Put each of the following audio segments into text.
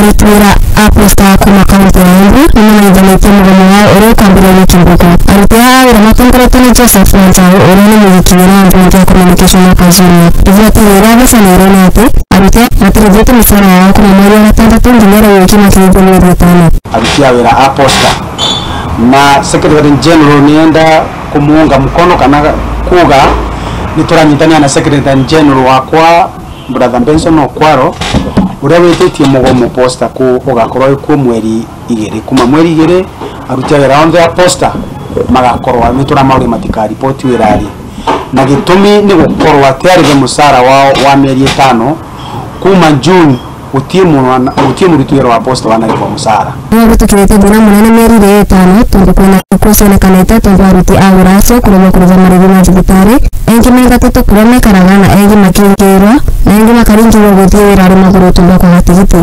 aritwira aposta kuma kaunti ya Embu nimanaithanĩtie mũgomo wao ũrĩa ũkambĩrĩria Kiambu. Aruti a wĩra matongoretio nĩ Joseph Wanzau ũrĩa nĩ mũgitĩri wa Board ya Communication ya Kazini. Igoti rĩrathĩcanĩirwo nĩ atĩ aruti matirĩthĩte mĩcara yao kuma mweri wa gatandatũ nginya rĩu ĩkinyĩte mĩeri ĩtano. Aruti a wĩra a posta na Secretary General nienda kumuunga mkono kana kuga nituranyitania na Secretary General wakwa Brother Benson Okwaro uria wititie mugomo posta ku ugakorwo ku mweri 2 kuma mweri 2 aruti a wĩra onthe a posta magakorwo nitura mauri matika report wirari na gitumi ni gukorwo atiarire musara wao wa mieri 5 kuma June utimu rituero wa posta wanarifwa musara. Ndio tukirete bwana munene mieri 5 tondu kuna kusone kaneta tondu aruti a wĩra acio kurema kuruva marĩhi ma thibitari engi me gatatu kuria mekaragana engi makingirwo na engi makaringirwo guthie wĩra ari maguru tondu kwa gatigiti.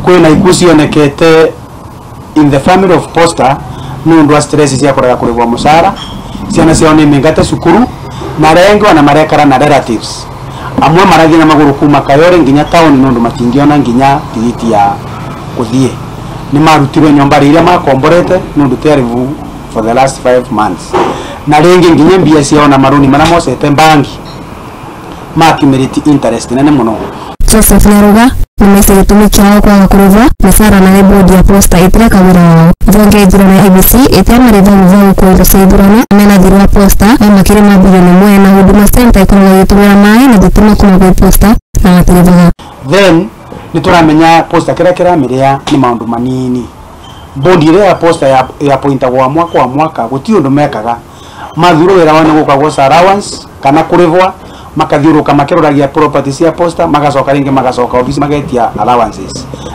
Kwina ikucionekete in the family of posta nundu wa stress cia kuraga kurivwa musara ciana ciao ni mingate cukuru na rengi wana marekara na relatives amwe marathina maguru kuma Kayore nginya town nundu matingiona nginya tigiti ya kuthie ni marutirwe nyomba iria makomborete nundu terivu for the last 5 months na rengi nginya mbia ciao na maruni mana mosete bangi makimeriti interest nene muno. Joseph Naruga nimese gitumi kiao kwa kuruva misara na Board ya posta itireka wĩra wao. Thonge njira na ABC itamarĩtha muvao kwa Seibirana mena thiri wa posta na makiri mabilioni mwe na Huduma Center ikoragwo gitumira mai na gituma kuma kwa posta na matirivaga. Then nituramenya posta kira miria ni maundu manini. Board ile ya posta ya pointa kwa mwaka guti undu mekaga mathuro wĩra wao ni gukagwo allowance kana kurivwa makathiuruka makiroragia properties ya posta magacoka ringi magacoka office magetia allowances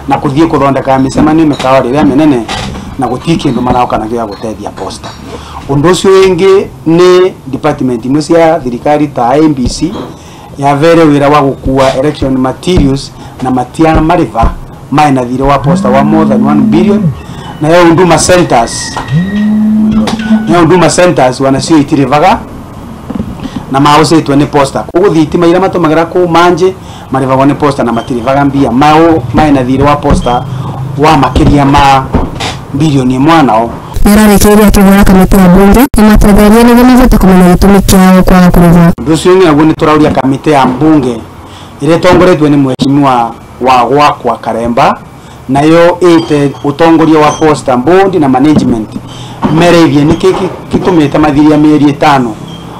na kuthie kuthondeka micemanio mikawa riria menene na guti kindu maraoka na gya gutethia posta. Undu ucio ingi ni department imwe cia thirikari ta MBC ya vere wira wa gukua election materials na matiana mariva maina thire wa posta wa more than 1 billion na ya Huduma Centers wanacio itirivaga na maosetwe ni posta kuguthitima ira matumagira ku manje marivagwo ni posta na matirivaga mbia mao maina thire wa posta wa makiria ma bilioni mwanao. Nararekeria kigora kamiti ya bunge na matagaria ni gamazote kumenya gitumi kiao kwa kuruva. Nducio ni agu ni turauria kamiti ya bunge ile tongoretwe ni mheshimiwa wa gwakwa Karemba nayo ite utongoria wa posta board na management merevie ni kitumite mathiria mieri 5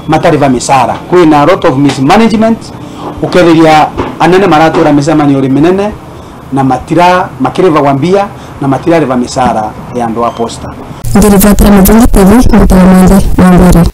matariva misara kwina a lot of mismanagement uketheria anene maratura micemanio ri minene na matira makiriva gwambia na matira riva misara ya andu wa posta. Ndiri vatira mudungi TV ngutara manje ngambere.